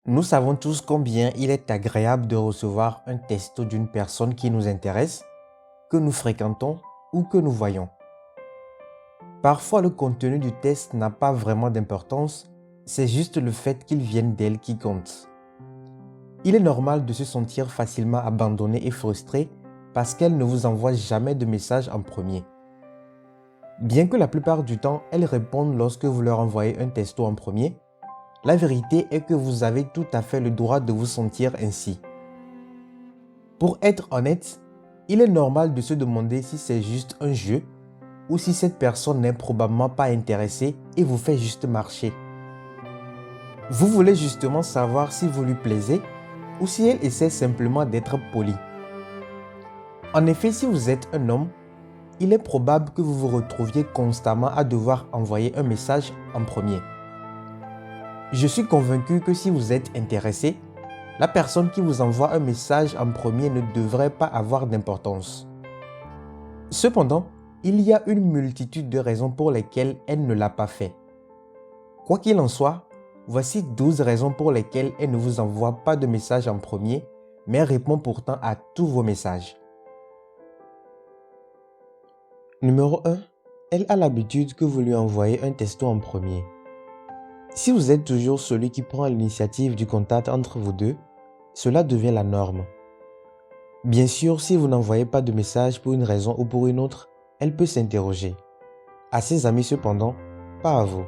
Nous savons tous combien il est agréable de recevoir un texto d'une personne qui nous intéresse, que nous fréquentons ou que nous voyons. Parfois, le contenu du texte n'a pas vraiment d'importance, c'est juste le fait qu'il vienne d'elle qui compte. Il est normal de se sentir facilement abandonné et frustré parce qu'elle ne vous envoie jamais de message en premier. Bien que la plupart du temps, elles répondent lorsque vous leur envoyez un texto en premier, la vérité est que vous avez tout à fait le droit de vous sentir ainsi. Pour être honnête, il est normal de se demander si c'est juste un jeu ou si cette personne n'est probablement pas intéressée et vous fait juste marcher. Vous voulez justement savoir si vous lui plaisez ou si elle essaie simplement d'être polie. En effet, si vous êtes un homme, il est probable que vous vous retrouviez constamment à devoir envoyer un message en premier. Je suis convaincu que si vous êtes intéressé, la personne qui vous envoie un message en premier ne devrait pas avoir d'importance. Cependant, il y a une multitude de raisons pour lesquelles elle ne l'a pas fait. Quoi qu'il en soit, voici 12 raisons pour lesquelles elle ne vous envoie pas de message en premier, mais répond pourtant à tous vos messages. Numéro 1. Elle a l'habitude que vous lui envoyez un texto en premier. Si vous êtes toujours celui qui prend l'initiative du contact entre vous deux, cela devient la norme. Bien sûr, si vous n'envoyez pas de message pour une raison ou pour une autre, elle peut s'interroger. À ses amis cependant, pas à vous.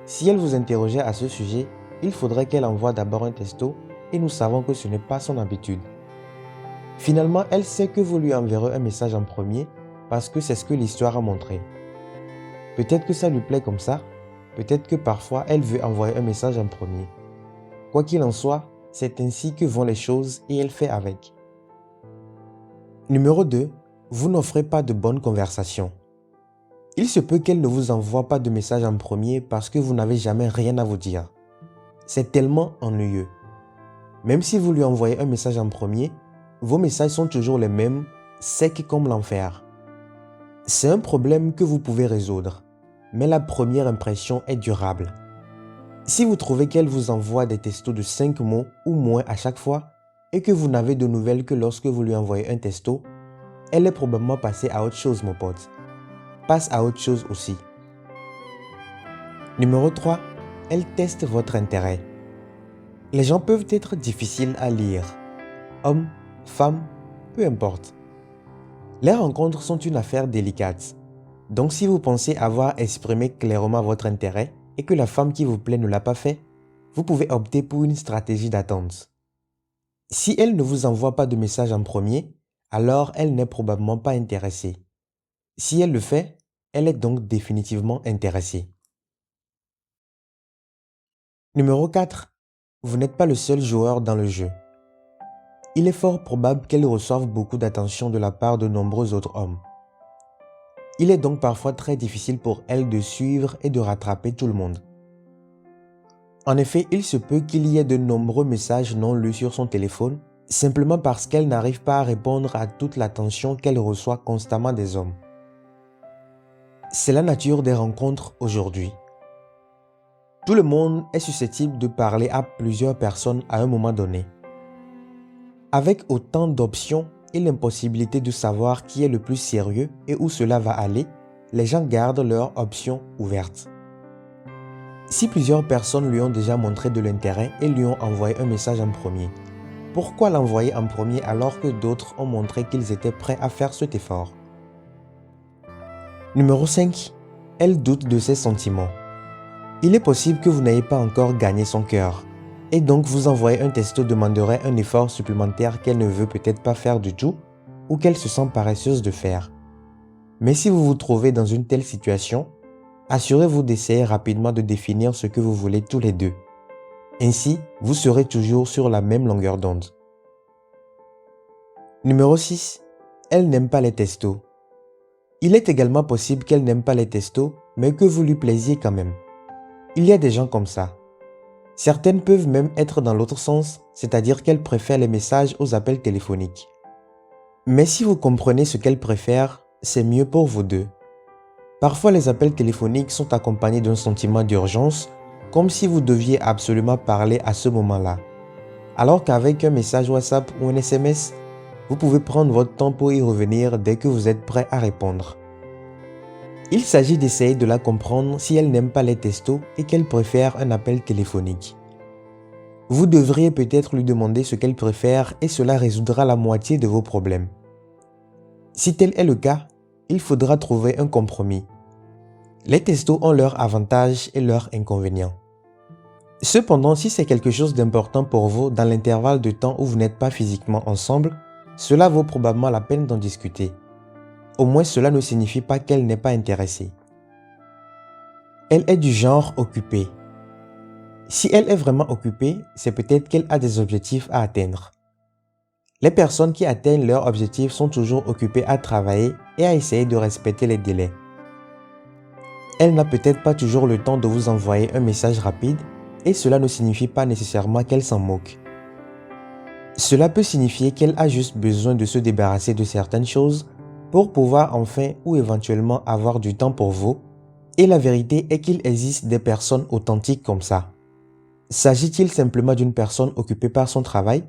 Si elle vous interrogeait à ce sujet, il faudrait qu'elle envoie d'abord un texto et nous savons que ce n'est pas son habitude. Finalement, elle sait que vous lui enverrez un message en premier parce que c'est ce que l'histoire a montré. Peut-être que ça lui plaît comme ça, peut-être que parfois elle veut envoyer un message en premier. Quoi qu'il en soit, c'est ainsi que vont les choses et elle fait avec. Numéro 2. Vous n'offrez pas de bonnes conversations. Il se peut qu'elle ne vous envoie pas de message en premier parce que vous n'avez jamais rien à vous dire. C'est tellement ennuyeux. Même si vous lui envoyez un message en premier, vos messages sont toujours les mêmes, secs comme l'enfer. C'est un problème que vous pouvez résoudre, mais la première impression est durable. Si vous trouvez qu'elle vous envoie des textos de 5 mots ou moins à chaque fois et que vous n'avez de nouvelles que lorsque vous lui envoyez un texto, elle est probablement passée à autre chose, mon pote. Passe à autre chose aussi. Numéro 3. Elle teste votre intérêt. Les gens peuvent être difficiles à lire. Hommes, femmes, peu importe. Les rencontres sont une affaire délicate. Donc si vous pensez avoir exprimé clairement votre intérêt et que la femme qui vous plaît ne l'a pas fait, vous pouvez opter pour une stratégie d'attente. Si elle ne vous envoie pas de message en premier, alors elle n'est probablement pas intéressée. Si elle le fait, elle est donc définitivement intéressée. Numéro 4. Vous n'êtes pas le seul joueur dans le jeu. Il est fort probable qu'elle reçoive beaucoup d'attention de la part de nombreux autres hommes. Il est donc parfois très difficile pour elle de suivre et de rattraper tout le monde. En effet, il se peut qu'il y ait de nombreux messages non lus sur son téléphone, simplement parce qu'elle n'arrive pas à répondre à toute l'attention qu'elle reçoit constamment des hommes. C'est la nature des rencontres aujourd'hui. Tout le monde est susceptible de parler à plusieurs personnes à un moment donné. Avec autant d'options et l'impossibilité de savoir qui est le plus sérieux et où cela va aller, les gens gardent leurs options ouvertes. Si plusieurs personnes lui ont déjà montré de l'intérêt et lui ont envoyé un message en premier, pourquoi l'envoyer en premier alors que d'autres ont montré qu'ils étaient prêts à faire cet effort? Numéro 5. Elle doute de ses sentiments. Il est possible que vous n'ayez pas encore gagné son cœur. Et donc vous envoyer un texto demanderait un effort supplémentaire qu'elle ne veut peut-être pas faire du tout ou qu'elle se sent paresseuse de faire. Mais si vous vous trouvez dans une telle situation, assurez-vous d'essayer rapidement de définir ce que vous voulez tous les deux. Ainsi, vous serez toujours sur la même longueur d'onde. Numéro 6. Elle n'aime pas les textos. Il est également possible qu'elle n'aime pas les textos, mais que vous lui plaisiez quand même. Il y a des gens comme ça. Certaines peuvent même être dans l'autre sens, c'est-à-dire qu'elles préfèrent les messages aux appels téléphoniques. Mais si vous comprenez ce qu'elles préfèrent, c'est mieux pour vous deux. Parfois les appels téléphoniques sont accompagnés d'un sentiment d'urgence comme si vous deviez absolument parler à ce moment-là. Alors qu'avec un message WhatsApp ou un SMS, vous pouvez prendre votre temps pour y revenir dès que vous êtes prêt à répondre. Il s'agit d'essayer de la comprendre si elle n'aime pas les textos et qu'elle préfère un appel téléphonique. Vous devriez peut-être lui demander ce qu'elle préfère et cela résoudra la moitié de vos problèmes. Si tel est le cas, il faudra trouver un compromis. Les textos ont leurs avantages et leurs inconvénients. Cependant, si c'est quelque chose d'important pour vous dans l'intervalle de temps où vous n'êtes pas physiquement ensemble, cela vaut probablement la peine d'en discuter. Au moins, cela ne signifie pas qu'elle n'est pas intéressée. Elle est du genre occupée. Si elle est vraiment occupée, c'est peut-être qu'elle a des objectifs à atteindre. Les personnes qui atteignent leurs objectifs sont toujours occupées à travailler et à essayer de respecter les délais. Elle n'a peut-être pas toujours le temps de vous envoyer un message rapide et cela ne signifie pas nécessairement qu'elle s'en moque. Cela peut signifier qu'elle a juste besoin de se débarrasser de certaines choses pour pouvoir enfin ou éventuellement avoir du temps pour vous, et la vérité est qu'il existe des personnes authentiques comme ça. S'agit-il simplement d'une personne occupée par son travail?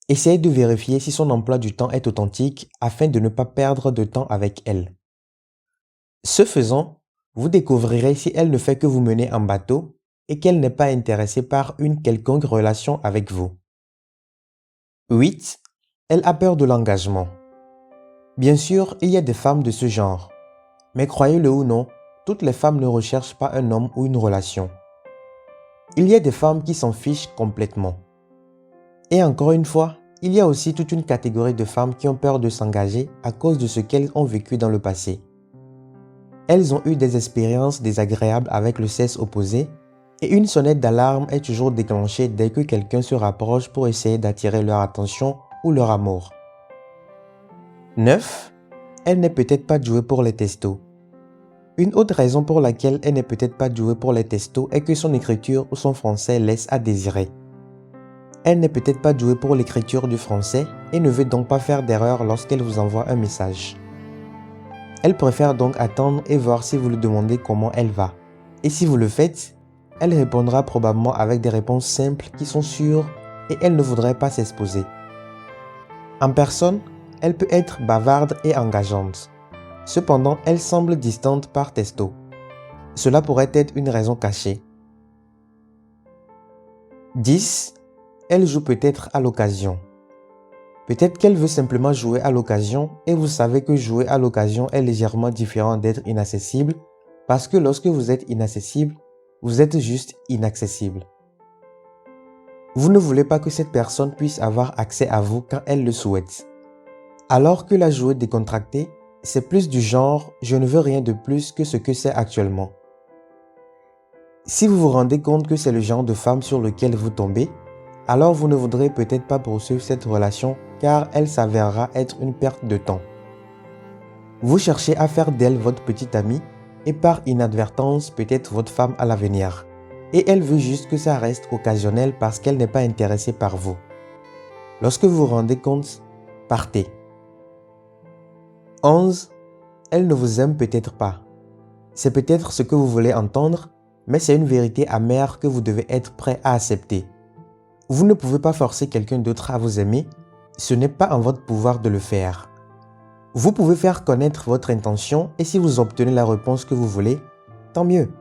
Essayez de vérifier si son emploi du temps est authentique afin de ne pas perdre de temps avec elle. Ce faisant, vous découvrirez si elle ne fait que vous mener en bateau et qu'elle n'est pas intéressée par une quelconque relation avec vous. 8. Elle a peur de l'engagement. Bien sûr, il y a des femmes de ce genre. Mais croyez-le ou non, toutes les femmes ne recherchent pas un homme ou une relation. Il y a des femmes qui s'en fichent complètement. Et encore une fois, il y a aussi toute une catégorie de femmes qui ont peur de s'engager à cause de ce qu'elles ont vécu dans le passé. Elles ont eu des expériences désagréables avec le sexe opposé et une sonnette d'alarme est toujours déclenchée dès que quelqu'un se rapproche pour essayer d'attirer leur attention ou leur amour. 9. Elle n'est peut-être pas douée pour les textos. Une autre raison pour laquelle elle n'est peut-être pas douée pour les textos est que son écriture ou son français laisse à désirer. Elle n'est peut-être pas douée pour l'écriture du français et ne veut donc pas faire d'erreur lorsqu'elle vous envoie un message. Elle préfère donc attendre et voir si vous lui demandez comment elle va. Et si vous le faites, elle répondra probablement avec des réponses simples qui sont sûres et elle ne voudrait pas s'exposer. En personne, elle peut être bavarde et engageante. Cependant, elle semble distante par texto. Cela pourrait être une raison cachée. 10. Elle joue peut-être à l'occasion. Peut-être qu'elle veut simplement jouer à l'occasion et vous savez que jouer à l'occasion est légèrement différent d'être inaccessible parce que lorsque vous êtes inaccessible, vous êtes juste inaccessible. Vous ne voulez pas que cette personne puisse avoir accès à vous quand elle le souhaite. Alors que la jouer décontractée, c'est plus du genre « je ne veux rien de plus que ce que c'est actuellement ». Si vous vous rendez compte que c'est le genre de femme sur lequel vous tombez, alors vous ne voudrez peut-être pas poursuivre cette relation car elle s'avérera être une perte de temps. Vous cherchez à faire d'elle votre petite amie et par inadvertance peut-être votre femme à l'avenir. Et elle veut juste que ça reste occasionnel parce qu'elle n'est pas intéressée par vous. Lorsque vous vous rendez compte, partez. 11. Elle ne vous aime peut-être pas. C'est peut-être ce que vous voulez entendre, mais c'est une vérité amère que vous devez être prêt à accepter. Vous ne pouvez pas forcer quelqu'un d'autre à vous aimer, ce n'est pas en votre pouvoir de le faire. Vous pouvez faire connaître votre intention et si vous obtenez la réponse que vous voulez, tant mieux.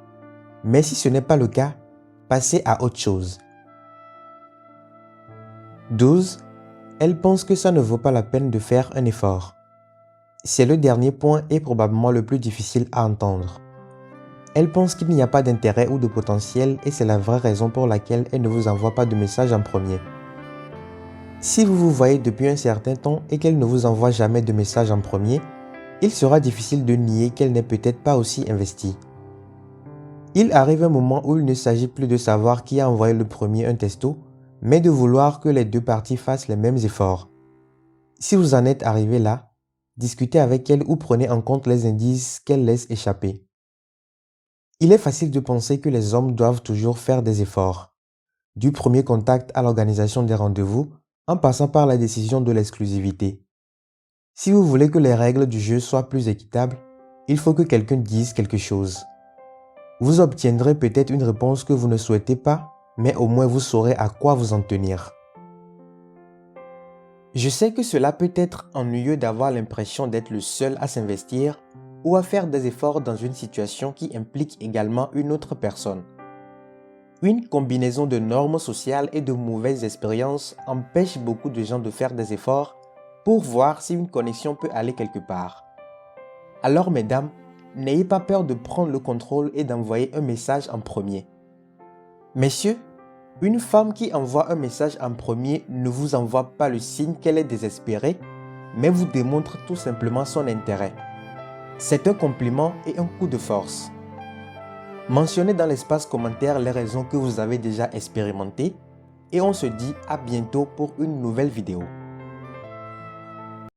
Mais si ce n'est pas le cas, passez à autre chose. 12. Elle pense que ça ne vaut pas la peine de faire un effort. C'est le dernier point et probablement le plus difficile à entendre. Elle pense qu'il n'y a pas d'intérêt ou de potentiel et c'est la vraie raison pour laquelle elle ne vous envoie pas de message en premier. Si vous vous voyez depuis un certain temps et qu'elle ne vous envoie jamais de message en premier, il sera difficile de nier qu'elle n'est peut-être pas aussi investie. Il arrive un moment où il ne s'agit plus de savoir qui a envoyé le premier un texto, mais de vouloir que les deux parties fassent les mêmes efforts. Si vous en êtes arrivé là, discutez avec elle ou prenez en compte les indices qu'elle laisse échapper. Il est facile de penser que les hommes doivent toujours faire des efforts. Du premier contact à l'organisation des rendez-vous, en passant par la décision de l'exclusivité. Si vous voulez que les règles du jeu soient plus équitables, il faut que quelqu'un dise quelque chose. Vous obtiendrez peut-être une réponse que vous ne souhaitez pas, mais au moins vous saurez à quoi vous en tenir. Je sais que cela peut être ennuyeux d'avoir l'impression d'être le seul à s'investir ou à faire des efforts dans une situation qui implique également une autre personne. Une combinaison de normes sociales et de mauvaises expériences empêche beaucoup de gens de faire des efforts pour voir si une connexion peut aller quelque part. Alors mesdames, n'ayez pas peur de prendre le contrôle et d'envoyer un message en premier. Messieurs, une femme qui envoie un message en premier ne vous envoie pas le signe qu'elle est désespérée, mais vous démontre tout simplement son intérêt. C'est un compliment et un coup de force. Mentionnez dans l'espace commentaire les raisons que vous avez déjà expérimentées et on se dit à bientôt pour une nouvelle vidéo.